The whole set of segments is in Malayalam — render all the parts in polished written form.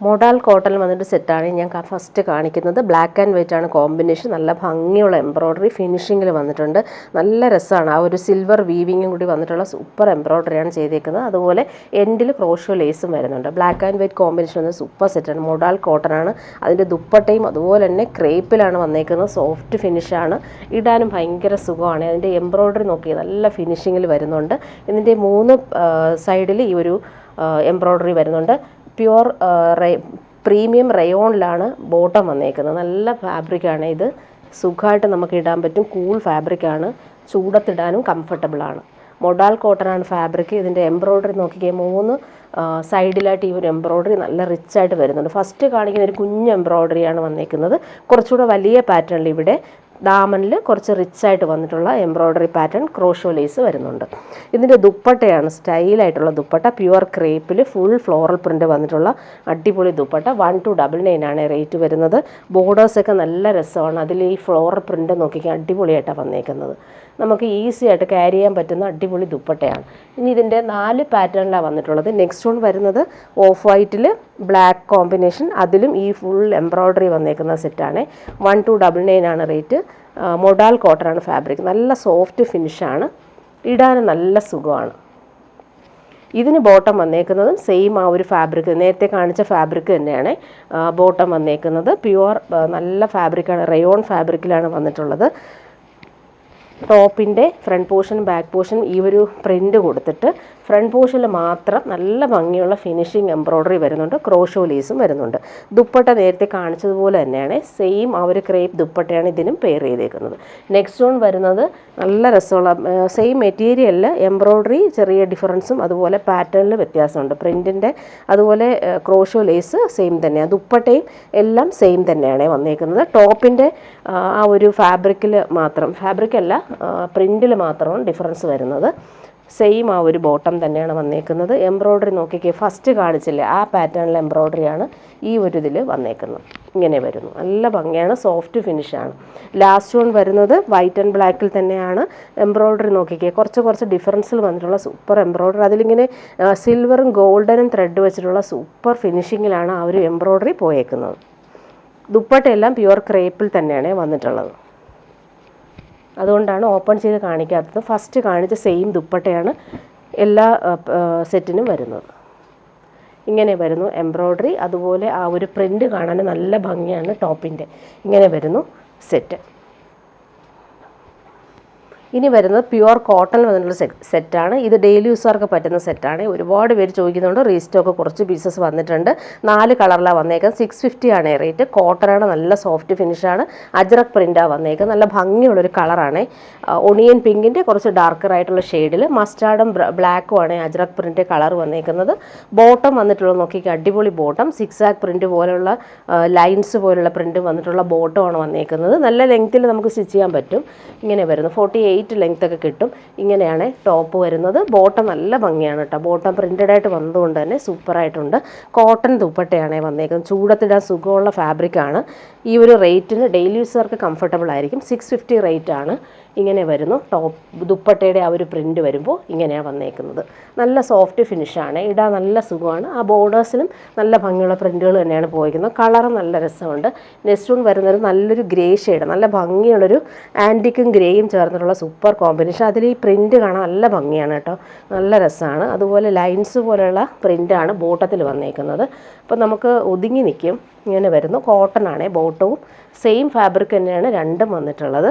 മോഡൽ കോട്ടൺ വന്നിട്ട് സെറ്റാണ് ഞാൻ ഫസ്റ്റ് കാണിക്കുന്നത്. ബ്ലാക്ക് ആൻഡ് വൈറ്റ് ആണ് കോമ്പിനേഷൻ. നല്ല ഭംഗിയുള്ള എംബ്രോയ്ഡറി ഫിനിഷിങ്ങിൽ വന്നിട്ടുണ്ട്. നല്ല രസമാണ്. ആ ഒരു സിൽവർ വീവിങ്ങും കൂടി വന്നിട്ടുള്ള സൂപ്പർ എംബ്രോയ്ഡറിയാണ് ചെയ്തേക്കുന്നത്. അതുപോലെ എൻഡിൽ ക്രോഷോ ലേസും വരുന്നുണ്ട്. ബ്ലാക്ക് ആൻഡ് വൈറ്റ് കോമ്പിനേഷൻ വന്നത് സൂപ്പർ സെറ്റാണ്. മോഡൽ കോട്ടൺ ആണ്. അതിൻ്റെ ദുപ്പട്ടയും അതുപോലെ തന്നെ ക്രേപ്പിലാണ് വന്നേക്കുന്നത്. സോഫ്റ്റ് ഫിനിഷാണ്. ഇടാനും ഭയങ്കര സുഖമാണ്. അതിൻ്റെ എംബ്രോയ്ഡറി നോക്കി നല്ല ഫിനിഷിങ്ങിൽ വരുന്നുണ്ട്. ഇതിൻ്റെ 3 സൈഡിൽ ഈ ഒരു എംബ്രോയ്ഡറി വരുന്നുണ്ട്. പ്യുവർ പ്രീമിയം റയോണിലാണ് ബോട്ടം വന്നേക്കുന്നത്. നല്ല ഫാബ്രിക്കാണ് ഇത്. സുഖമായിട്ട് നമുക്ക് ഇടാൻ പറ്റും. കൂൾ ഫാബ്രിക്കാണ്. ചൂടത്തിടാനും കംഫർട്ടബിളാണ്. മോഡൽ കോട്ടനാണ് ഫാബ്രിക്. ഇതിൻ്റെ എംബ്രോയ്ഡറി നോക്കിക്കേ, 3 സൈഡിലായിട്ട് ഈ ഒരു എംബ്രോയ്ഡറി നല്ല റിച്ചായിട്ട് വരുന്നുണ്ട്. ഫസ്റ്റ് കാണിക്കുന്ന ഒരു കുഞ്ഞ് എംബ്രോയ്ഡറിയാണ് വന്നേക്കുന്നത്. കുറച്ചുകൂടെ വലിയ പാറ്റേണിൽ ഇവിടെ ഡാമനിൽ കുറച്ച് റിച്ചായിട്ട് വന്നിട്ടുള്ള എംബ്രോയ്ഡറി പാറ്റേൺ ക്രോഷോ ലേസ് വരുന്നുണ്ട്. ഇതിൻ്റെ ദുപ്പട്ടയാണ് സ്റ്റൈലായിട്ടുള്ള ദുപ്പട്ട. പ്യുവർ ക്രേപ്പിൽ ഫുൾ ഫ്ലോറൽ പ്രിൻ്റ് വന്നിട്ടുള്ള അടിപൊളി ദുപ്പട്ട. 1299 ആണ് റേറ്റ് വരുന്നത്. ബോർഡേഴ്സൊക്കെ നല്ല രസമാണ്. അതിൽ ഈ ഫ്ലോറൽ പ്രിൻ്റ് നോക്കിക്കാൻ അടിപൊളിയായിട്ടാണ് വന്നേക്കുന്നത്. നമുക്ക് ഈസി ആയിട്ട് ക്യാരി ചെയ്യാൻ പറ്റുന്ന അടിപൊളി ദുപ്പട്ടയാണ്. ഇനി ഇതിൻ്റെ 4 പാറ്റേണിലാണ് വന്നിട്ടുള്ളത്. നെക്സ്റ്റ് വൺ വരുന്നത് ഓഫ് വൈറ്റിൽ ബ്ലാക്ക് കോമ്പിനേഷൻ. അതിലും ഈ ഫുൾ എംബ്രോയ്ഡറി വന്നേക്കുന്ന സെറ്റാണ്. 1299 ആണ് റേറ്റ്. മോഡൽ കോട്ടനാണ് ഫാബ്രിക്. നല്ല സോഫ്റ്റ് ഫിനിഷാണ്. ഇടാനും നല്ല സുഖമാണ്. ഇതിന് ബോട്ടം വന്നേക്കുന്നതും സെയിം ആ ഒരു ഫാബ്രിക്, നേരത്തെ കാണിച്ച ഫാബ്രിക് തന്നെയാണ് ബോട്ടം വന്നേക്കുന്നത്. പ്യുവർ നല്ല ഫാബ്രിക്കാണ്. റയോൺ ഫാബ്രിക്കിലാണ് വന്നിട്ടുള്ളത്. ടോപ്പിൻ്റെ ഫ്രണ്ട് പോർഷൻ ബാക്ക് പോർഷൻ ഈ ഒരു പ്രിൻ്റ് കൊടുത്തിട്ട് ഫ്രണ്ട് പോർഷനിൽ മാത്രം നല്ല ഭംഗിയുള്ള ഫിനിഷിങ് എംബ്രോയ്ഡറി വരുന്നുണ്ട്. ക്രോഷോ ലേസും വരുന്നുണ്ട്. ദുപ്പട്ട നേരത്തെ കാണിച്ചതുപോലെ തന്നെയാണ്. സെയിം ആ ഒരു ക്രേപ്പ് ദുപ്പട്ടയാണ് ഇതിനും പെയർ ചെയ്തേക്കുന്നത്. നെക്സ്റ്റ് വൺ വരുന്നത് നല്ല രസമുള്ള സെയിം മെറ്റീരിയലിൽ എംബ്രോയ്ഡറി ചെറിയ ഡിഫറൻസും അതുപോലെ പാറ്റേണിൽ വ്യത്യാസമുണ്ട്. പ്രിൻറ്റിൻ്റെ അതുപോലെ ക്രോഷോ ലേസ് സെയിം തന്നെയാണ്. ദുപ്പട്ടയും എല്ലാം സെയിം തന്നെയാണ് വന്നേക്കുന്നത്. ടോപ്പിൻ്റെ ആ ഒരു ഫാബ്രിക്കിൽ മാത്രം, ഫാബ്രിക്കല്ല പ്രിൻറ്റിൽ മാത്രമാണ് ഡിഫറൻസ് വരുന്നത്. സെയിം ആ ഒരു ബോട്ടം തന്നെയാണ് വന്നേക്കുന്നത്. എംബ്രോയ്ഡറി നോക്കിക്കേ, ഫസ്റ്റ് കാണിച്ചില്ലേ ആ പാറ്റേണിലെ എംബ്രോയ്ഡറിയാണ് ഈ ഒരു ഇതിൽ വന്നേക്കുന്നത്. ഇങ്ങനെ വരുന്നു. നല്ല ഭംഗിയാണ്. സോഫ്റ്റ് ഫിനിഷാണ്. ലാസ്റ്റ് വൺ വരുന്നത് വൈറ്റ് ആൻഡ് ബ്ലാക്കിൽ തന്നെയാണ്. എംബ്രോയ്ഡറി നോക്കിക്കേ, കുറച്ച് ഡിഫറൻസിൽ വന്നിട്ടുള്ള സൂപ്പർ എംബ്രോയ്ഡറി. അതിലിങ്ങനെ സിൽവറും ഗോൾഡനും ത്രെഡ് വെച്ചിട്ടുള്ള സൂപ്പർ ഫിനിഷിങ്ങിലാണ് ആ ഒരു എംബ്രോയ്ഡറി പോയേക്കുന്നത്. ദുപ്പട്ടയെല്ലാം പ്യുവർ ക്രേപ്പിൽ തന്നെയാണ് വന്നിട്ടുള്ളത്. അതുകൊണ്ടാണ് ഓപ്പൺ ചെയ്ത് കാണിക്കാത്തത്. ഫസ്റ്റ് കാണിച്ച സെയിം ദുപ്പട്ടയാണ് എല്ലാ സെറ്റിനും വരുന്നത്. ഇങ്ങനെ വരുന്നു എംബ്രോയ്ഡറി. അതുപോലെ ആ ഒരു പ്രിൻ്റ് കാണാൻ നല്ല ഭംഗിയാണ് ടോപ്പിൻ്റെ. ഇങ്ങനെ വരുന്നു സെറ്റ്. ഇനി വരുന്നത് പ്യുവർ കോട്ടൺ വന്നിട്ടുള്ള സെറ്റാണ്. ഇത് ഡെയിലി യൂസുകാർക്ക് പറ്റുന്ന സെറ്റാണ്. ഒരുപാട് പേര് ചോദിക്കുന്നുണ്ട്. റീസ്റ്റോക്ക് കുറച്ച് പീസസ് വന്നിട്ടുണ്ട്. 4 കളറിലാണ് വന്നേക്കുന്നത്. 650 ആണ് റേറ്റ്. കോട്ടനാണ്. നല്ല സോഫ്റ്റ് ഫിനിഷാണ്. അജ്രക് പ്രിൻ്റാണ് വന്നേക്കുന്നത്. നല്ല ഭംഗിയുള്ളൊരു കളറാണ്. ഒണിയൻ പിങ്കിൻ്റെ കുറച്ച് ഡാർക്കർ ആയിട്ടുള്ള ഷെയ്ഡിൽ മസ്റ്റാർഡും ബ്ലാക്കും ആണ് അജ്രക് പ്രിൻ്റ് കളർ വന്നേക്കുന്നത്. ബോട്ടം വന്നിട്ടുള്ളത് നോക്കിക്കുക, അടിപൊളി ബോട്ടം. 6 പ്രിൻ്റ് പോലുള്ള ലൈൻസ് പോലുള്ള പ്രിൻ്റ് വന്നിട്ടുള്ള ബോട്ടമാണ് വന്നേക്കുന്നത്. നല്ല ലെങ്ത്തിൽ നമുക്ക് സ്റ്റിച്ച് ചെയ്യാൻ പറ്റും. ഇങ്ങനെ വരുന്നു. 48 ലെങ്ത് ഒക്കെ കിട്ടും. ഇങ്ങനെയാണ് ടോപ്പ് വരുന്നത്. ബോട്ടം നല്ല ഭംഗിയാണ് കേട്ടോ. ബോട്ടം പ്രിൻ്റഡ് ആയിട്ട് വന്നതുകൊണ്ട് തന്നെ സൂപ്പറായിട്ടുണ്ട്. കോട്ടൺ ദുപ്പട്ടയാണ് വന്നേക്കുന്നത്. ചൂടത്തിടാൻ സുഖമുള്ള ഫാബ്രിക്കാണ്. ഈ ഒരു റേറ്റിന് ഡെയിലി യൂസർക്ക് കംഫർട്ടബിൾ ആയിരിക്കും. 650 റേറ്റാണ്. ഇങ്ങനെ വരുന്നു. ടോപ്പ് ദുപ്പട്ടയുടെ ആ ഒരു പ്രിൻ്റ് വരുമ്പോൾ ഇങ്ങനെയാണ് വന്നേക്കുന്നത്. നല്ല സോഫ്റ്റ് ഫിനിഷാണ്. ഇടാൻ നല്ല സുഖമാണ്. ആ ബോർഡേഴ്സിലും നല്ല ഭംഗിയുള്ള പ്രിൻ്റുകൾ തന്നെയാണ് പോയിരിക്കുന്നത്. കളറ് നല്ല രസമുണ്ട്. നെക്സ്റ്റ് വൺ വരുന്നത് നല്ലൊരു ഗ്രേ ഷെയ്ഡ്, നല്ല ഭംഗിയുള്ളൊരു ആൻറ്റിക്കും ഗ്രേയും ചേർന്നിട്ടുള്ള സൂപ്പർ കോമ്പിനേഷൻ. അതിൽ ഈ പ്രിൻ്റ് കാണാൻ നല്ല ഭംഗിയാണ് കേട്ടോ. നല്ല രസമാണ്. അതുപോലെ ലൈൻസ് പോലെയുള്ള പ്രിൻ്റാണ് ബോട്ടത്തിൽ വന്നേക്കുന്നത്. അപ്പോൾ നമുക്ക് ഒതുങ്ങി നിൽക്കും. ഇങ്ങനെ വരുന്നു. കോട്ടൺ ആണ് ബോട്ടവും. സെയിം ഫാബ്രിക് തന്നെയാണ് രണ്ടും വന്നിട്ടുള്ളത്.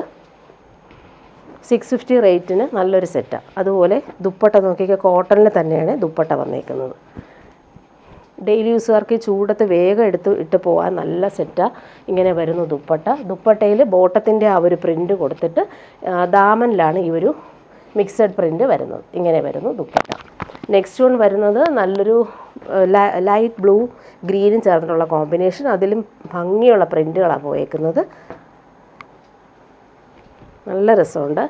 650 റേറ്റിന് നല്ലൊരു സെറ്റാണ്. അതുപോലെ ദുപ്പട്ട നോക്കിയാൽ കോട്ടണിൽ തന്നെയാണ് ദുപ്പട്ട വന്നേക്കുന്നത്. ഡെയിലി യൂസുകാർക്ക് ചൂടത്ത് വേഗം ഇട്ട് പോകാൻ നല്ല സെറ്റാണ്. ഇങ്ങനെ വരുന്നു ദുപ്പട്ട. ദുപ്പട്ടയിൽ ബോട്ടത്തിൻ്റെ ആ ഒരു പ്രിൻ്റ് കൊടുത്തിട്ട് ദാമനിലാണ് ഈ ഒരു മിക്സഡ് പ്രിൻ്റ് വരുന്നത്. ഇങ്ങനെ വരുന്നു ദുപ്പട്ട. നെക്സ്റ്റ് വൺ വരുന്നത് നല്ലൊരു ലൈറ്റ് ബ്ലൂ ഗ്രീനും ചേർന്നിട്ടുള്ള കോമ്പിനേഷൻ. അതിലും ഭംഗിയുള്ള പ്രിൻ്റുകളാണ് പോയേക്കുന്നത്. നല്ല രസമുണ്ട്.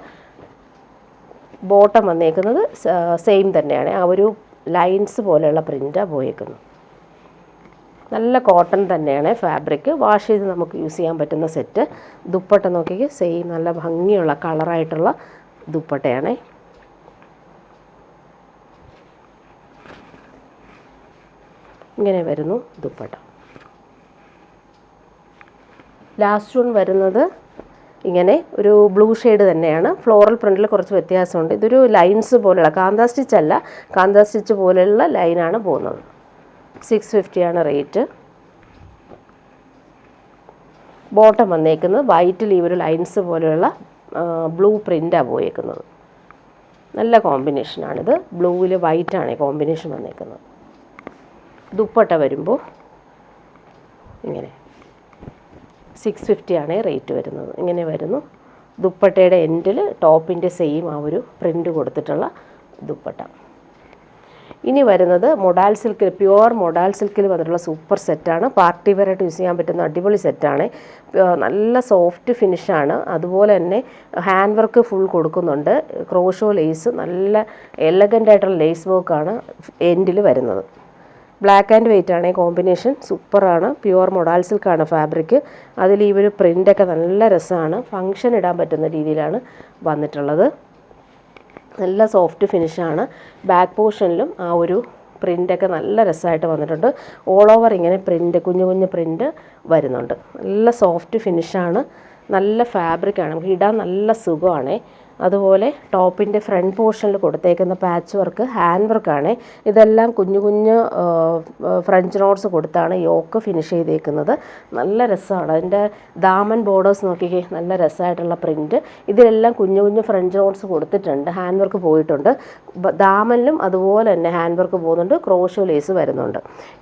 ബോട്ടം വന്നേക്കുന്നത് സെയിം തന്നെയാണ്. ആ ഒരു ലൈൻസ് പോലെയുള്ള പ്രിൻ്റാണ് പോയേക്കുന്നത്. നല്ല കോട്ടൺ തന്നെയാണ് ഫാബ്രിക്. വാഷ് ചെയ്ത് നമുക്ക് യൂസ് ചെയ്യാൻ പറ്റുന്ന സെറ്റ്. ദുപ്പട്ട നോക്കിയാൽ സെയിം നല്ല ഭംഗിയുള്ള കളറായിട്ടുള്ള ദുപ്പട്ടയാണ്. ഇങ്ങനെ വരുന്നു ദുപ്പട്ട. ലാസ്റ്റ് വൺ വരുന്നത് ഇങ്ങനെ ഒരു ബ്ലൂ ഷെയ്ഡ് തന്നെയാണ്. ഫ്ലോറൽ പ്രിൻറ്റിൽ കുറച്ച് വ്യത്യാസമുണ്ട്. ഇതൊരു ലൈൻസ് പോലെയുള്ള കാന്താ സ്റ്റിച്ച് അല്ല, കാന്താ സ്റ്റിച്ച് പോലെയുള്ള ലൈനാണ് പോകുന്നത്. 650 റേറ്റ്. ബോട്ടം വന്നേക്കുന്നത് വൈറ്റിൽ ഈ ഒരു ലൈൻസ് പോലെയുള്ള ബ്ലൂ പ്രിൻ്റാണ് പോയേക്കുന്നത്. നല്ല കോമ്പിനേഷനാണിത്. ബ്ലൂവിൽ വൈറ്റാണ് കോമ്പിനേഷൻ വന്നേക്കുന്നത്. ദുപ്പട്ട വരുമ്പോൾ ഇങ്ങനെ 650 റേറ്റ് വരുന്നത്. ഇങ്ങനെ വരുന്നു. ദുപ്പട്ടയുടെ എൻഡിൽ ടോപ്പിൻ്റെ സെയിം ആ ഒരു പ്രിൻ്റ് കൊടുത്തിട്ടുള്ള ദുപ്പട്ട. ഇനി വരുന്നത് മൊഡാൽ സിൽക്കിൽ, പ്യുവർ മൊഡാൽ സിൽക്കിൽ വന്നിട്ടുള്ള സൂപ്പർ സെറ്റാണ്. പാർട്ടി വെയറായിട്ട് യൂസ് ചെയ്യാൻ പറ്റുന്ന അടിപൊളി സെറ്റാണ്. നല്ല സോഫ്റ്റ് ഫിനിഷാണ്. അതുപോലെ തന്നെ ഹാൻഡ് വർക്ക് ഫുൾ കൊടുക്കുന്നുണ്ട്. ക്രോഷോ ലേസ്, നല്ല എലഗൻ്റ് ആയിട്ടുള്ള ലേസ് വർക്കാണ് എൻഡിൽ വരുന്നത്. ബ്ലാക്ക് ആൻഡ് വൈറ്റ് ആണ് കോമ്പിനേഷൻ. സൂപ്പറാണ്. പ്യുവർ മൊഡാൽ സിൽക്കാണ് ഫാബ്രിക്. അതിൽ ഈ ഒരു പ്രിൻ്റൊക്കെ നല്ല രസമാണ്. ഫങ്ഷൻ ഇടാൻ പറ്റുന്ന രീതിയിലാണ് വന്നിട്ടുള്ളത്. നല്ല സോഫ്റ്റ് ഫിനിഷാണ്. ബാക്ക് പോർഷനിലും ആ ഒരു പ്രിൻ്റൊക്കെ നല്ല രസമായിട്ട് വന്നിട്ടുണ്ട്. ഓൾ ഓവർ ഇങ്ങനെ പ്രിൻ്റ്, കുഞ്ഞു കുഞ്ഞു പ്രിൻ്റ് വരുന്നുണ്ട്. നല്ല സോഫ്റ്റ് ഫിനിഷാണ്. നല്ല ഫാബ്രിക്കാണ്. നമുക്ക് ഇടാൻ നല്ല സുഖമാണ്. അതുപോലെ ടോപ്പിൻ്റെ ഫ്രണ്ട് പോർഷനിൽ കൊടുത്തേക്കുന്ന പാച്ച് വർക്ക് ഹാൻഡ് വർക്കാണ്. ഇതെല്ലാം കുഞ്ഞു കുഞ്ഞു ഫ്രഞ്ച് നോട്ട്സ് കൊടുത്താണ് യോക്ക് ഫിനിഷ് ചെയ്തേക്കുന്നത്. നല്ല രസമാണ്. അതിൻ്റെ ദാമൻ ബോർഡേഴ്സ് നോക്കിക്കേ, നല്ല രസമായിട്ടുള്ള പ്രിൻറ്റ്. ഇതിലെല്ലാം കുഞ്ഞു കുഞ്ഞു ഫ്രഞ്ച് നോട്ട്സ് കൊടുത്തിട്ടുണ്ട്. ഹാൻഡ് വർക്ക് പോയിട്ടുണ്ട്. ദാമനിലും അതുപോലെ തന്നെ ഹാൻഡ് വർക്ക് പോകുന്നുണ്ട്. ക്രോഷോ ലേസ് വരുന്നുണ്ട്.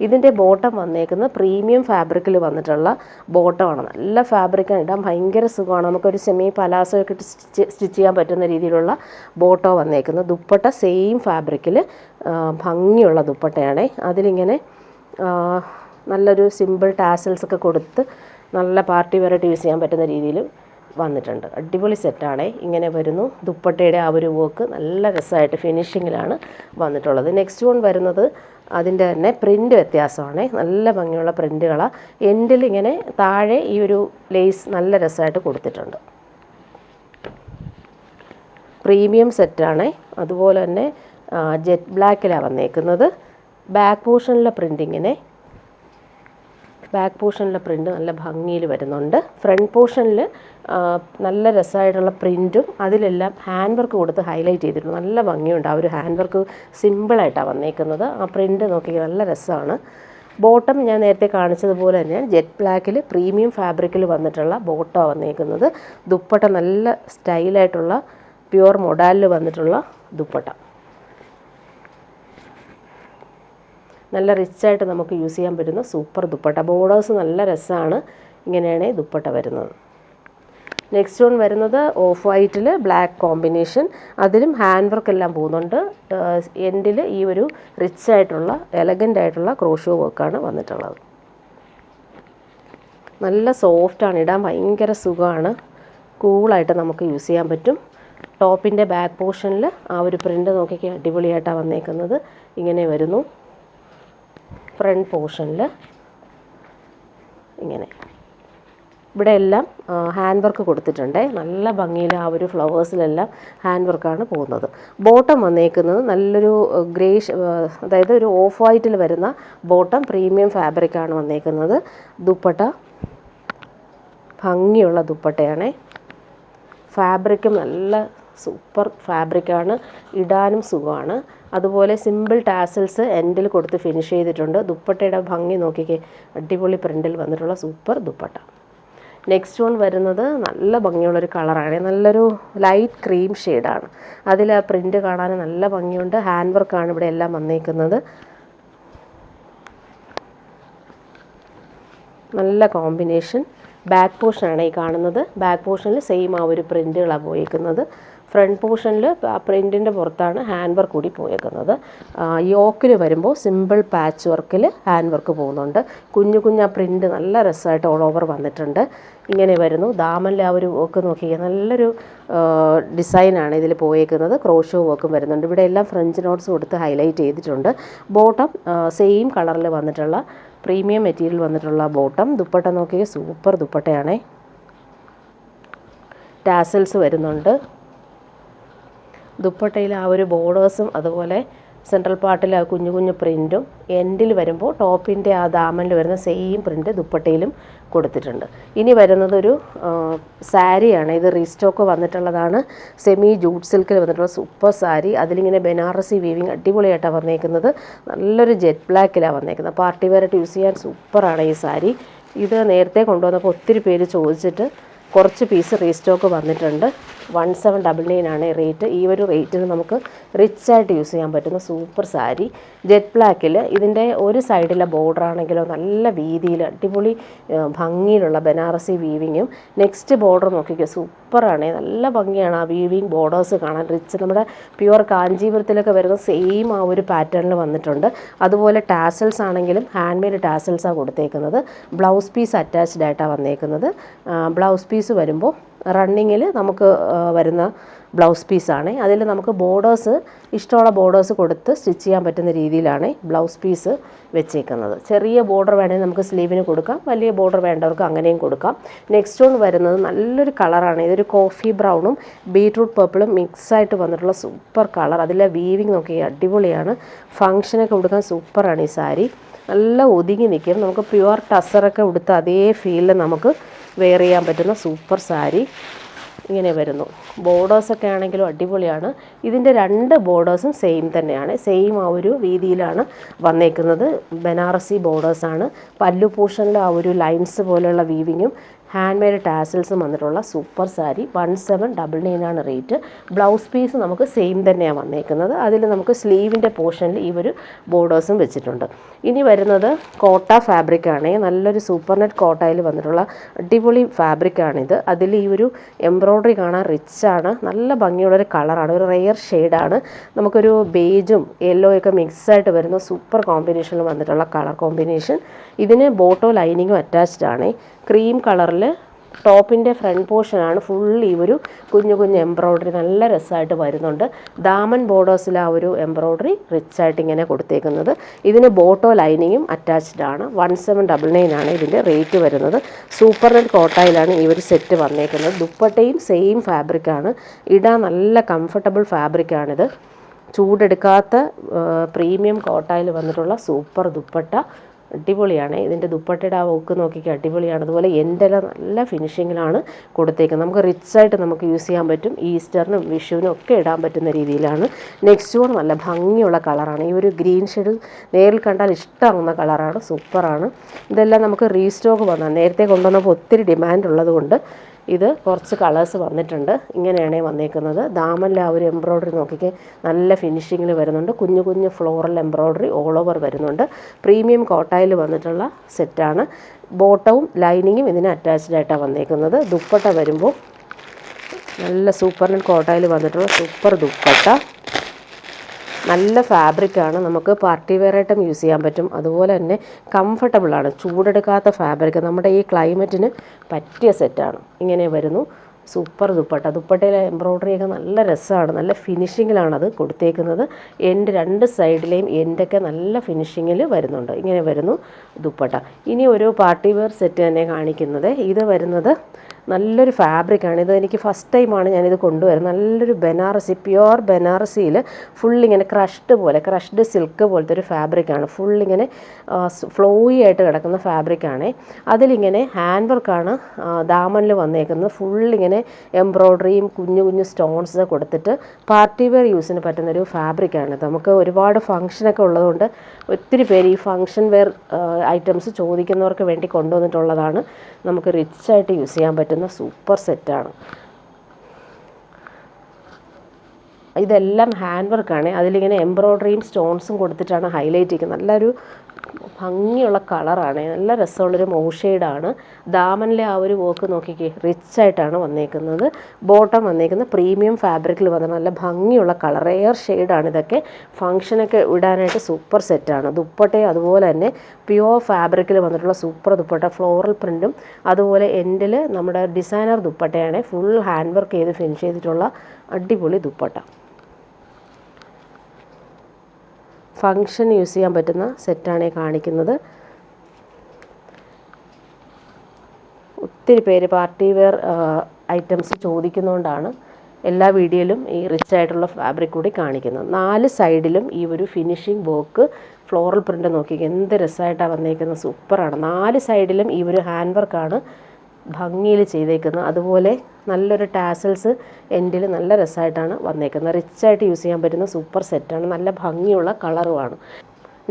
ഇതിൻ്റെ ബോട്ടം വന്നേക്കുന്നത് പ്രീമിയം ഫാബ്രിക്കിൽ വന്നിട്ടുള്ള ബോട്ടമാണ്. നല്ല ഫാബ്രിക്കാണ്. ഇടാൻ ഭയങ്കര സുഖമാണ്. നമുക്കൊരു സെമി പലാസോ ഒക്കെ സ്റ്റിച്ച് ചെയ്യാൻ പറ്റുന്ന രീതിയിലുള്ള ബോട്ടോ വന്നേക്കുന്നത്. ദുപ്പട്ട സെയിം ഫാബ്രിക്കിൽ ഭംഗിയുള്ള ദുപ്പട്ടയാണ്. അതിലിങ്ങനെ നല്ലൊരു സിമ്പിൾ ടാസൽസ് ഒക്കെ കൊടുത്ത് നല്ല പാർട്ടി വെയറായിട്ട് യൂസ് ചെയ്യാൻ പറ്റുന്ന രീതിയിൽ വന്നിട്ടുണ്ട്. അടിപൊളി സെറ്റാണ്. ഇങ്ങനെ വരുന്നു. ദുപ്പട്ടയുടെ ആ ഒരു വർക്ക് നല്ല രസമായിട്ട് ഫിനിഷിങ്ങിലാണ് വന്നിട്ടുള്ളത്. നെക്സ്റ്റ് വൺ വരുന്നത് അതിൻ്റെ തന്നെ പ്രിൻ്റ് വ്യത്യാസമാണ്. നല്ല ഭംഗിയുള്ള പ്രിൻ്റുകളാണ്. എൻഡിൽ ഇങ്ങനെ താഴെ ഈ ഒരു ലേസ് നല്ല രസമായിട്ട് കൊടുത്തിട്ടുണ്ട്. പ്രീമിയം സെറ്റാണ്. അതുപോലെ തന്നെ ജെറ്റ് ബ്ലാക്കിലാണ് വന്നേക്കുന്നത്. ബാക്ക് പോർഷനിലെ പ്രിൻറ്റിങ്ങിനെ ബാക്ക് പോർഷനിലെ പ്രിൻ്റ് നല്ല ഭംഗിയിൽ വരുന്നുണ്ട്. ഫ്രണ്ട് പോർഷനിൽ നല്ല രസമായിട്ടുള്ള പ്രിൻറ്റും അതിലെല്ലാം ഹാൻഡ് വർക്ക് കൊടുത്ത് ഹൈലൈറ്റ് ചെയ്തിട്ടുണ്ട്. നല്ല ഭംഗിയുണ്ട്. ആ ഒരു ഹാൻഡ് വർക്ക് സിമ്പിളായിട്ടാണ് വന്നേക്കുന്നത്. ആ പ്രിൻ്റ് നോക്കി നല്ല രസമാണ്. ബോട്ടം ഞാൻ നേരത്തെ കാണിച്ചതുപോലെ തന്നെ ജെറ്റ് ബ്ലാക്കിൽ പ്രീമിയം ഫാബ്രിക്കിൽ വന്നിട്ടുള്ള ബോട്ടമാണ് വന്നേക്കുന്നത്. ദുപ്പട്ട നല്ല സ്റ്റൈലായിട്ടുള്ള പ്യുവർ മൊഡാലിൽ വന്നിട്ടുള്ള ദുപ്പട്ട. നല്ല റിച്ചായിട്ട് നമുക്ക് യൂസ് ചെയ്യാൻ പറ്റുന്ന സൂപ്പർ ദുപ്പട്ട. ബോർഡേഴ്സ് നല്ല രസമാണ്. ഇങ്ങനെയാണ് ദുപ്പട്ട വരുന്നത്. നെക്സ്റ്റ് വൺ വരുന്നത് ഓഫ് വൈറ്റിൽ ബ്ലാക്ക് കോമ്പിനേഷൻ. അതിലും ഹാൻഡ് വർക്ക് എല്ലാം പോകുന്നുണ്ട്. എൻഡിൽ ഈ ഒരു റിച്ചായിട്ടുള്ള എലഗൻ്റ് ആയിട്ടുള്ള ക്രോഷോ വർക്കാണ് വന്നിട്ടുള്ളത്. നല്ല സോഫ്റ്റാണ്. ഇടാൻ ഭയങ്കര സുഖമാണ്. കൂളായിട്ട് നമുക്ക് യൂസ് ചെയ്യാൻ പറ്റും. ടോപ്പിൻ്റെ ബാക്ക് പോർഷനിൽ ആ ഒരു പ്രിൻ്റ് നോക്കിയൊക്കെ അടിപൊളിയായിട്ടാണ് വന്നേക്കുന്നത്. ഇങ്ങനെ വരുന്നു. ഫ്രണ്ട് പോർഷനിൽ ഇങ്ങനെ ഇവിടെ എല്ലാം ഹാൻഡ് വർക്ക് കൊടുത്തിട്ടുണ്ട്. നല്ല ഭംഗിയിൽ ആ ഒരു ഫ്ലവേഴ്സിലെല്ലാം ഹാൻഡ് വർക്കാണ് പോകുന്നത്. ബോട്ടം വന്നേക്കുന്നത് നല്ലൊരു ഗ്രേഷ്, അതായത് ഒരു ഓഫ് വൈറ്റിൽ വരുന്ന ബോട്ടം പ്രീമിയം ഫാബ്രിക്കാണ് വന്നേക്കുന്നത്. ദുപ്പട്ട ഭംഗിയുള്ള ദുപ്പട്ടയാണ്. ഫാബ്രിക്കും നല്ല സൂപ്പർ ഫാബ്രിക്കാണ്. ഇടാനും സുഖമാണ്. അതുപോലെ സിമ്പിൾ ടാസൽസ് എൻഡിൽ കൊടുത്ത് ഫിനിഷ് ചെയ്തിട്ടുണ്ട്. ദുപ്പട്ടയുടെ ഭംഗി നോക്കിക്കേ, അടിപൊളി പ്രിൻറ്റിൽ വന്നിട്ടുള്ള സൂപ്പർ ദുപ്പട്ട. നെക്സ്റ്റ് വൺ വരുന്നത് നല്ല ഭംഗിയുള്ളൊരു കളറാണ്. നല്ലൊരു ലൈറ്റ് ക്രീം ഷെയ്ഡാണ്. അതിൽ ആ പ്രിൻ്റ് കാണാൻ നല്ല ഭംഗിയുണ്ട്. ഹാൻഡ് വർക്കാണ് ഇവിടെ എല്ലാം വന്നേക്കുന്നത്. നല്ല കോമ്പിനേഷൻ. ബാക്ക് പോർഷനാണ് ഈ കാണുന്നത്. ബാക്ക് പോർഷനിൽ സെയിം ആ ഒരു പ്രിൻറ്റുകളാണ് പോയേക്കുന്നത്. ഫ്രണ്ട് പോർഷനിൽ ആ പ്രിൻറ്റിൻ്റെ പുറത്താണ് ഹാൻഡ് വർക്ക് കൂടി പോയേക്കുന്നത്. യോക്കിൽ വരുമ്പോൾ സിമ്പിൾ പാച്ച് വർക്കിൽ ഹാൻഡ് വർക്ക് പോകുന്നുണ്ട്. കുഞ്ഞു കുഞ്ഞു ആ പ്രിൻറ്റ് നല്ല രസമായിട്ട് ഓൾ ഓവർ വന്നിട്ടുണ്ട്. ഇങ്ങനെ വരുന്നു. ദാമനിൽ ആ ഒരു വർക്ക് നോക്കിയാൽ നല്ലൊരു ഡിസൈനാണ് ഇതിൽ പോയേക്കുന്നത്. ക്രോഷോ വർക്കും വരുന്നുണ്ട്. ഇവിടെ എല്ലാം ഫ്രഞ്ച് നോട്ട്സ് കൊടുത്ത് ഹൈലൈറ്റ് ചെയ്തിട്ടുണ്ട്. ബോട്ടം സെയിം കളറിൽ വന്നിട്ടുള്ള പ്രീമിയം മെറ്റീരിയൽ വന്നിട്ടുള്ള ബോട്ടം. ദുപ്പട്ട നോക്കിയാൽ സൂപ്പർ ദുപ്പട്ടയാണേ. ടാസൽസ് വരുന്നുണ്ട്. ദുപ്പട്ടയിൽ ആ ഒരു ബോർഡേഴ്സും അതുപോലെ സെൻട്രൽ പാർട്ടിൽ ആ കുഞ്ഞു കുഞ്ഞു പ്രിൻറ്റും എൻഡിൽ വരുമ്പോൾ ടോപ്പിൻ്റെ ആ ദാമനിൽ വരുന്ന സെയിം പ്രിൻറ്റ് ദുപ്പട്ടയിലും കൊടുത്തിട്ടുണ്ട്. ഇനി വരുന്നത് ഒരു സാരിയാണ്. ഇത് റീസ്റ്റോക്ക് വന്നിട്ടുള്ളതാണ്. സെമി ജൂട്ട് സിൽക്കിൽ വന്നിട്ടുള്ള സൂപ്പർ സാരി. അതിലിങ്ങനെ ബനാറസി വീവിങ് അടിപൊളിയായിട്ടാണ് വന്നേക്കുന്നത്. നല്ലൊരു ജെറ്റ് ബ്ലാക്കിലാണ് വന്നേക്കുന്നത്. പാർട്ടി വെയറായിട്ട് യൂസ് ചെയ്യാൻ സൂപ്പറാണ് ഈ സാരി. ഇത് നേരത്തെ കൊണ്ടുവന്നപ്പോൾ ഒത്തിരി പേര് ചോദിച്ചിട്ട് കുറച്ച് പീസ് റീസ്റ്റോക്ക് വന്നിട്ടുണ്ട്. 1799 ആണ് റേറ്റ്. ഈ ഒരു റേറ്റിന് നമുക്ക് റിച്ചായിട്ട് യൂസ് ചെയ്യാൻ പറ്റുന്ന സൂപ്പർ സാരി. ജെറ്റ് ബ്ലാക്കിൽ ഇതിൻ്റെ ഒരു സൈഡിലെ ബോർഡർ ആണെങ്കിലോ നല്ല വീതിയിൽ അടിപൊളി ഭംഗിയിലുള്ള ബനാറസി വീവിങ്ങും. നെക്സ്റ്റ് ബോർഡർ നോക്കിക്കോ, സൂപ്പറാണ്. നല്ല ഭംഗിയാണ് ആ വീവിങ് ബോർഡേഴ്സ് കാണാൻ. റിച്ച് നമ്മുടെ പ്യുവർ കാഞ്ചീപുരത്തിലൊക്കെ വരുന്ന സെയിം ആ ഒരു പാറ്റേണിൽ വന്നിട്ടുണ്ട്. അതുപോലെ ടാസൽസ് ആണെങ്കിലും ഹാൻഡ് മെയ്ഡ് ടാസൽസാണ് കൊടുത്തേക്കുന്നത്. ബ്ലൗസ് പീസ് അറ്റാച്ച്ഡ് ആയിട്ടാണ് വന്നേക്കുന്നത്. ബ്ലൗസ് പീസ് വരുമ്പോൾ റണ്ണിങ്ങിൽ നമുക്ക് വരുന്ന ബ്ലൗസ് പീസാണ്. അതിൽ നമുക്ക് ബോർഡേഴ്സ് ഇഷ്ടമുള്ള ബോർഡേഴ്സ് കൊടുത്ത് സ്റ്റിച്ച് ചെയ്യാൻ പറ്റുന്ന രീതിയിലാണ് ബ്ലൗസ് പീസ് വെച്ചേക്കുന്നത്. ചെറിയ ബോർഡർ വേണമെങ്കിൽ നമുക്ക് സ്ലീവിന് കൊടുക്കാം, വലിയ ബോർഡർ വേണ്ടവർക്ക് അങ്ങനെയും കൊടുക്കാം. നെക്സ്റ്റ് വൺ വരുന്നത് നല്ലൊരു കളറാണ്. ഇതൊരു കോഫി ബ്രൗണും ബീട്രൂട്ട് പർപ്പിളും മിക്സായിട്ട് വന്നിട്ടുള്ള സൂപ്പർ കളർ. അതിലെ വീവിങ് നോക്കി അടിപൊളിയാണ്. ഫങ്ഷനൊക്കെ കൊടുക്കാൻ സൂപ്പറാണ് ഈ സാരി. നല്ല ഒതുങ്ങി നിൽക്കും. നമുക്ക് പ്യുവർ ടസറൊക്കെ ഉടുത്ത അതേ ഫീലിൽ നമുക്ക് വെയർ ചെയ്യാൻ പറ്റുന്ന സൂപ്പർ സാരി. ഇങ്ങനെ വരുന്നു. ബോർഡേഴ്സൊക്കെ ആണെങ്കിലും അടിപൊളിയാണ്. ഇതിൻ്റെ 2 ബോർഡേഴ്സും സെയിം തന്നെയാണ്. സെയിം ആ ഒരു രീതിയിലാണ് വന്നേക്കുന്നത്. ബനാറസി ബോർഡേഴ്സാണ്. പല്ലു പോർഷനിൽ ആ ഒരു ലൈൻസ് പോലെയുള്ള വീവിങ്ങും ഹാൻഡ് മെയ്ഡ് ടാസൽസും വന്നിട്ടുള്ള സൂപ്പർ സാരി. 1799 ആണ് റേറ്റ്. ബ്ലൗസ് പീസ് നമുക്ക് സെയിം തന്നെയാണ് വന്നേക്കുന്നത്. അതിൽ നമുക്ക് സ്ലീവിൻ്റെ പോർഷനിൽ ഈ ഒരു ബോർഡേഴ്സും വെച്ചിട്ടുണ്ട്. ഇനി വരുന്നത് കോട്ട ഫാബ്രിക്കാണ്. നല്ലൊരു സൂപ്പർ നെറ്റ് കോട്ടയിൽ വന്നിട്ടുള്ള അടിപൊളി ഫാബ്രിക്കാണിത്. അതിൽ ഈ ഒരു എംബ്രോയ്ഡറി കാണാൻ റിച്ചാണ്. നല്ല ഭംഗിയുള്ളൊരു കളറാണ്. ഒരു റെയർ ഷെയ്ഡാണ്. നമുക്കൊരു ബേജും യെല്ലോയൊക്കെ മിക്സായിട്ട് വരുന്ന സൂപ്പർ കോമ്പിനേഷനിൽ വന്നിട്ടുള്ള കളർ കോമ്പിനേഷൻ. ഇതിന് ബോട്ടോ ലൈനിങ്ങും അറ്റാച്ച്ഡ് ആണ്. ക്രീം കളറിൽ ടോപ്പിൻ്റെ ഫ്രണ്ട് പോർഷനാണ് ഫുൾ ഈ ഒരു കുഞ്ഞു കുഞ്ഞു എംബ്രോയ്ഡറി നല്ല രസമായിട്ട് വരുന്നുണ്ട്. ദാമൻ ബോർഡേഴ്സിൽ ആ ഒരു എംബ്രോയ്ഡറി റിച്ചായിട്ട് ഇങ്ങനെ കൊടുത്തേക്കുന്നത്. ഇതിന് ബോട്ടോ ലൈനിങ്ങും അറ്റാച്ച്ഡ് ആണ്. 1799 ആണ് ഇതിൻ്റെ റേറ്റ് വരുന്നത്. സൂപ്പർ നെറ്റ് കോട്ടയിലാണ് ഈ ഒരു സെറ്റ് വന്നേക്കുന്നത്. ദുപ്പട്ടയും സെയിം ഫാബ്രിക്കാണ്. ഇടാൻ നല്ല കംഫർട്ടബിൾ ഫാബ്രിക്കാണിത്. ചൂടെടുക്കാത്ത പ്രീമിയം കോട്ടയിൽ വന്നിട്ടുള്ള സൂപ്പർ ദുപ്പട്ട. അടിപൊളിയാണ്. ഇതിൻ്റെ ദുപ്പട്ടയുടെ ആ വർക്ക് നോക്കിക്ക് അടിപൊളിയാണ്. അതുപോലെ എൻ്റെല്ലാം നല്ല ഫിനിഷിങ്ങിലാണ് കൊടുത്തേക്കുന്നത്. നമുക്ക് റിച്ചായിട്ട് നമുക്ക് യൂസ് ചെയ്യാൻ പറ്റും. ഈസ്റ്ററിനും വിഷുവിനും ഒക്കെ ഇടാൻ പറ്റുന്ന രീതിയിലാണ്. നെക്സ്റ്റ് വൺ നല്ല ഭംഗിയുള്ള കളറാണ്. ഈ ഒരു ഗ്രീൻ ഷെയ്ഡ് നേരിൽ കണ്ടാൽ ഇഷ്ടമാകുന്ന കളറാണ്. സൂപ്പറാണ്. ഇതെല്ലാം നമുക്ക് റീസ്റ്റോക്ക് വന്നാൽ നേരത്തെ കൊണ്ടുവന്നപ്പോൾ ഒത്തിരി ഡിമാൻഡ് ഉള്ളതുകൊണ്ട് ഇത് കുറച്ച് കളേഴ്സ് വന്നിട്ടുണ്ട്. ഇങ്ങനെയാണ് വന്നേക്കുന്നത്. ദാമനിൽ ആ ഒരു എംബ്രോയ്ഡറി നോക്കിക്ക് നല്ല ഫിനിഷിങ്ങിൽ വരുന്നുണ്ട്. കുഞ്ഞു കുഞ്ഞു ഫ്ലോറൽ എംബ്രോയ്ഡറി ഓൾ ഓവർ വരുന്നുണ്ട്. പ്രീമിയം കോട്ടയിൽ വന്നിട്ടുള്ള സെറ്റാണ്. ബോട്ടവും ലൈനിങ്ങും ഇതിന് അറ്റാച്ച്ഡ് ആയിട്ടാണ് വന്നേക്കുന്നത്. ദുപ്പട്ട വരുമ്പോൾ നല്ല സൂപ്പർ നെറ്റ് കോട്ടയിൽ വന്നിട്ടുള്ള സൂപ്പർ ദുപ്പട്ട. നല്ല ഫാബ്രിക്കാണ്. നമുക്ക് പാർട്ടി വെയറായിട്ടും യൂസ് ചെയ്യാൻ പറ്റും. അതുപോലെ തന്നെ കംഫർട്ടബിളാണ്. ചൂടെടുക്കാത്ത ഫാബ്രിക്. നമ്മുടെ ഈ ക്ലൈമറ്റിന് പറ്റിയ സെറ്റാണ്. ഇങ്ങനെ വരുന്നു. സൂപ്പർ ദുപ്പട്ട. ദുപ്പട്ടയിലെ എംബ്രോയ്ഡറിയൊക്കെ നല്ല രസമാണ്. നല്ല ഫിനിഷിങ്ങിലാണ് അത് കൊടുത്തേക്കുന്നത്. എൻ്റെ 2 സൈഡിലെയും എൻ്റൊക്കെ നല്ല ഫിനിഷിങ്ങിൽ വരുന്നുണ്ട്. ഇങ്ങനെ വരുന്നു ദുപ്പട്ട. ഇനി ഒരു പാർട്ടി വെയർ സെറ്റ് തന്നെ കാണിക്കുന്നത്. ഇത് വരുന്നത് നല്ലൊരു ഫാബ്രിക്കാണ്. ഇത് എനിക്ക് ഫസ്റ്റ് ടൈമാണ് ഞാനിത് കൊണ്ടുവരുന്നത്. നല്ലൊരു ബനാറസി, പ്യുവർ ബനാറസിയിൽ ഫുള്ളിങ്ങനെ ക്രഷ്ഡ് സിൽക്ക് പോലത്തെ ഒരു ഫാബ്രിക്കാണ്. ഫുള്ളിങ്ങനെ ഫ്ലോയി ആയിട്ട് കിടക്കുന്ന ഫാബ്രിക്കാണ്. അതിലിങ്ങനെ ഹാൻഡ് വർക്കാണ് ദാമനിൽ വന്നേക്കുന്നത്. ഫുള്ളിങ്ങനെ എംബ്രോയ്ഡറിയും കുഞ്ഞു കുഞ്ഞു സ്റ്റോൺസ് കൊടുത്തിട്ട് പാർട്ടി വെയർ യൂസിന് പറ്റുന്നൊരു ഫാബ്രിക്കാണ്. നമുക്ക് ഒരുപാട് ഫങ്ഷനൊക്കെ ഉള്ളതുകൊണ്ട് ഒത്തിരി പേര് ഈ ഫങ്ഷൻ വെയർ ഐറ്റംസ് ചോദിക്കുന്നവർക്ക് വേണ്ടി കൊണ്ടുവന്നിട്ടുള്ളതാണ്. നമുക്ക് റിച്ചായിട്ട് യൂസ് ചെയ്യാൻ പറ്റുന്ന സൂപ്പർ സെറ്റാണ്. ഇതെല്ലാം ഹാൻഡ് വർക്കാണ്. അതിലിങ്ങനെ എംബ്രോയ്ഡറിയും സ്റ്റോൺസും കൊടുത്തിട്ടാണ് ഹൈലൈറ്റ് ചെയ്യുന്നത്. നല്ലൊരു ഭംഗിയുള്ള കളറാണ്. നല്ല രസമുള്ളൊരു ഷെയ്ഡാണ്. ദാമനിലെ ആ ഒരു വർക്ക് നോക്കിക്കേ, റിച്ചായിട്ടാണ് വന്നേക്കുന്നത്. ബോട്ടം വന്നേക്കുന്നത് പ്രീമിയം ഫാബ്രിക്കിൽ വന്ന നല്ല ഭംഗിയുള്ള കളർ, എയർ ഷെയ്ഡാണ്. ഇതൊക്കെ ഫങ്ഷനൊക്കെ ഇടാനായിട്ട് സൂപ്പർ സെറ്റാണ്. ദുപ്പട്ടയും അതുപോലെ തന്നെ പ്യുവർ ഫാബ്രിക്കിൽ വന്നിട്ടുള്ള സൂപ്പർ ദുപ്പട്ട. ഫ്ലോറൽ പ്രിൻറ്റും അതുപോലെ എൻഡിൽ നമ്മുടെ ഡിസൈനർ ദുപ്പട്ടയാണ്. ഫുൾ ഹാൻഡ് വർക്ക് ചെയ്ത് ഫിനിഷ് ചെയ്തിട്ടുള്ള അടിപൊളി ദുപ്പട്ട. ഫങ്ഷൻ യൂസ് ചെയ്യാൻ പറ്റുന്ന സെറ്റാണ് കാണിക്കുന്നത്. ഒത്തിരി പേര് പാർട്ടി വെയർ ഐറ്റംസ് ചോദിക്കുന്നതുകൊണ്ടാണ് എല്ലാ വീഡിയോയിലും ഈ റിച്ച് ആയിട്ടുള്ള ഫാബ്രിക് കൂടി കാണിക്കുന്നത്. 4 സൈഡിലും ഈ ഒരു ഫിനിഷിംഗ് വർക്ക് ഫ്ലോറൽ പ്രിൻ്റ് നോക്കി എന്ത് രസമായിട്ടാണ് വന്നേക്കുന്നത്. സൂപ്പറാണ്. 4 സൈഡിലും ഈ ഒരു ഹാൻഡ് വർക്കാണ് ഭംഗിയിൽ ചെയ്തേക്കുന്നത്. അതുപോലെ നല്ലൊരു ടാസൽസ് എൻഡിൽ നല്ല രസമായിട്ടാണ് വന്നേക്കുന്നത്. റിച്ചായിട്ട് യൂസ് ചെയ്യാൻ പറ്റുന്ന സൂപ്പർ സെറ്റാണ്. നല്ല ഭംഗിയുള്ള കളറുമാണ്.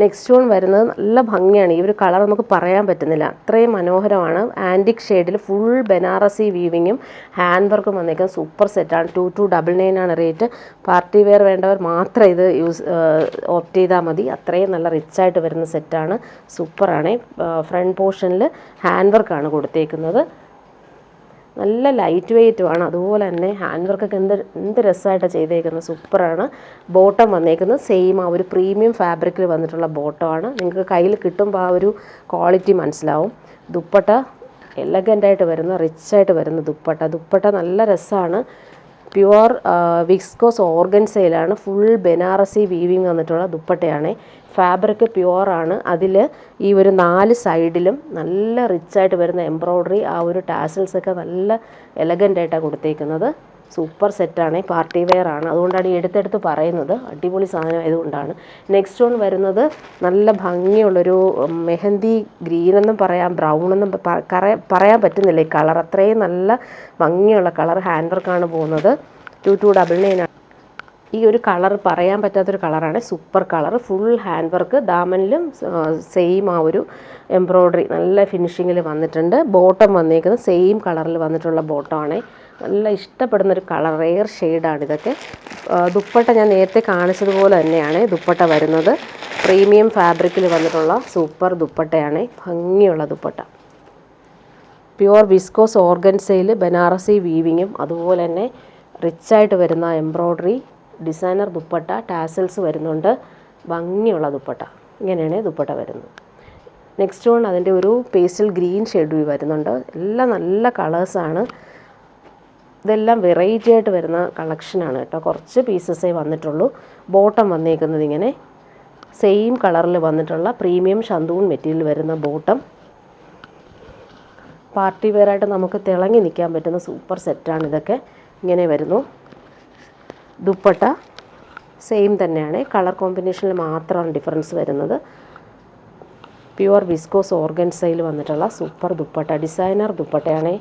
നെക്സ്റ്റ് വൺ വരുന്നത് നല്ല ഭംഗിയാണ്. ഈ ഒരു കളർ നമുക്ക് പറയാൻ പറ്റുന്നില്ല, അത്രയും മനോഹരമാണ്. ആൻറ്റിക് ഷെയ്ഡിൽ ഫുൾ ബനാറസി വീവിങ്ങും ഹാൻഡ് വർക്കും വന്നേക്കുന്നത് സൂപ്പർ സെറ്റാണ്. 2299 ആണ് റേറ്റ്. പാർട്ടി വെയർ വേണ്ടവർ മാത്രം ഇത് ഓപ്റ്റ് ചെയ്താൽ മതി. അത്രയും നല്ല റിച്ചായിട്ട് വരുന്ന സെറ്റാണ്. സൂപ്പറാണ്. ഫ്രണ്ട് പോർഷനിൽ ഹാൻഡ് വർക്കാണ് കൊടുത്തേക്കുന്നത്. നല്ല ലൈറ്റ് വെയ്റ്റുമാണ്. അതുപോലെ തന്നെ ഹാൻഡ് വർക്കൊക്കെ എന്ത് രസമായിട്ടാണ് ചെയ്തേക്കുന്നത്. സൂപ്പറാണ്. ബോട്ടം വന്നേക്കുന്നത് സെയിം ആ ഒരു പ്രീമിയം ഫാബ്രിക്കിൽ വന്നിട്ടുള്ള ബോട്ടമാണ്. നിങ്ങൾക്ക് കയ്യിൽ കിട്ടുമ്പോൾ ആ ഒരു ക്വാളിറ്റി മനസ്സിലാവും. ദുപ്പട്ട എലഗൻ്റായിട്ട് വരുന്ന റിച്ചായിട്ട് വരുന്ന ദുപ്പട്ട നല്ല രസമാണ്. പ്യുവർ വിസ്കോസ് ഓർഗൻസയിലാണ്. ഫുൾ ബനാറസി വീവിങ് വന്നിട്ടുള്ള ദുപ്പട്ടയാണ്. ഫാബ്രിക് പ്യുവറാണ്. അതിൽ ഈ ഒരു 4 സൈഡിലും നല്ല റിച്ചായിട്ട് വരുന്ന എംബ്രോയ്ഡറി, ആ ഒരു ടാസൽസൊക്കെ നല്ല എലഗൻ്റായിട്ടാണ് കൊടുത്തേക്കുന്നത്. സൂപ്പർ സെറ്റാണ്. പാർട്ടി വെയർ ആണ്. അതുകൊണ്ടാണ് ഈ എടുത്തെടുത്ത് പറയുന്നത്. അടിപൊളി സാധനം ആയതുകൊണ്ടാണ്. നെക്സ്റ്റ് വൺ വരുന്നത് നല്ല ഭംഗിയുള്ളൊരു മെഹന്തി ഗ്രീനെന്നും പറയാം, ബ്രൗണെന്നും പറയാൻ പറ്റുന്നില്ല. ഈ കളർ അത്രയും നല്ല ഭംഗിയുള്ള കളർ. ഹാൻഡ് വർക്കാണ് പോകുന്നത്. 2299 ആണ്. ഈ ഒരു കളർ പറയാൻ പറ്റാത്തൊരു കളറാണ്. Super colour. Full hand work. ദാമനിലും സെയിം ആ ഒരു എംബ്രോയ്ഡറി നല്ല ഫിനിഷിങ്ങിൽ വന്നിട്ടുണ്ട്. ബോട്ടം വന്നേക്കുന്നത് സെയിം കളറിൽ വന്നിട്ടുള്ള ബോട്ടമാണ്. നല്ല ഇഷ്ടപ്പെടുന്നൊരു കളർ, റെയർ ഷെയ്ഡാണ് ഇതൊക്കെ. ദുപ്പട്ട ഞാൻ നേരത്തെ കാണിച്ചതുപോലെ തന്നെയാണ് ദുപ്പട്ട വരുന്നത്. പ്രീമിയം ഫാബ്രിക്കിൽ വന്നിട്ടുള്ള സൂപ്പർ ദുപ്പട്ടയാണ്. ഭംഗിയുള്ള ദുപ്പട്ട. പ്യുവർ വിസ്കോസ് ഓർഗൻസയിൽ ബനാറസി വീവിങ്ങും അതുപോലെ തന്നെ റിച്ചായിട്ട് വരുന്ന എംബ്രോയ്ഡറി, ഡിസൈനർ ദുപ്പട്ട, ടാസൽസ് വരുന്നുണ്ട്. ഭംഗിയുള്ള ദുപ്പട്ട. ഇങ്ങനെയാണ് ദുപ്പട്ട വരുന്നത്. നെക്സ്റ്റ് വൺ അതിൻ്റെ ഒരു പേസ്റ്റൽ ഗ്രീൻ ഷെയ്ഡ് വരുന്നുണ്ട്. എല്ലാം നല്ല കളേഴ്സാണ്. ഇതെല്ലാം വെറൈറ്റി ആയിട്ട് വരുന്ന കളക്ഷനാണ് കേട്ടോ. കുറച്ച് പീസസേ വന്നിട്ടുള്ളൂ. ബോട്ടം വന്നേക്കുന്നത് ഇങ്ങനെ സെയിം കളറിൽ വന്നിട്ടുള്ള പ്രീമിയം ഷന്തൂൺ മെറ്റീരിയൽ വരുന്ന ബോട്ടം. പാർട്ടി വെയറായിട്ട് നമുക്ക് തിളങ്ങി നിൽക്കാൻ പറ്റുന്ന സൂപ്പർ സെറ്റാണ് ഇതൊക്കെ. ഇങ്ങനെ വരുന്നു. ദുപ്പട്ട സെയിം തന്നെയാണ്. കളർ കോമ്പിനേഷനിൽ മാത്രമാണ് ഡിഫറൻസ് വരുന്നത്. പ്യുവർ വിസ്കോസ് ഓർഗൻസയിൽ വന്നിട്ടുള്ള സൂപ്പർ ദുപ്പട്ട. ഡിസൈനർ ദുപ്പട്ടയാണ്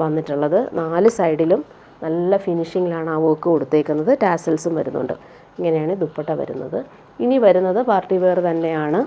വന്നിട്ടുള്ളത്. 4 സൈഡിലും നല്ല ഫിനിഷിങ്ങിലാണ് ആ വർക്ക് കൊടുത്തേക്കുന്നത്. ടാസൽസും വരുന്നുണ്ട്. ഇങ്ങനെയാണ് ദുപ്പട്ട വരുന്നത്. ഇനി വരുന്നത് പാർട്ടി വെയർ തന്നെയാണ്.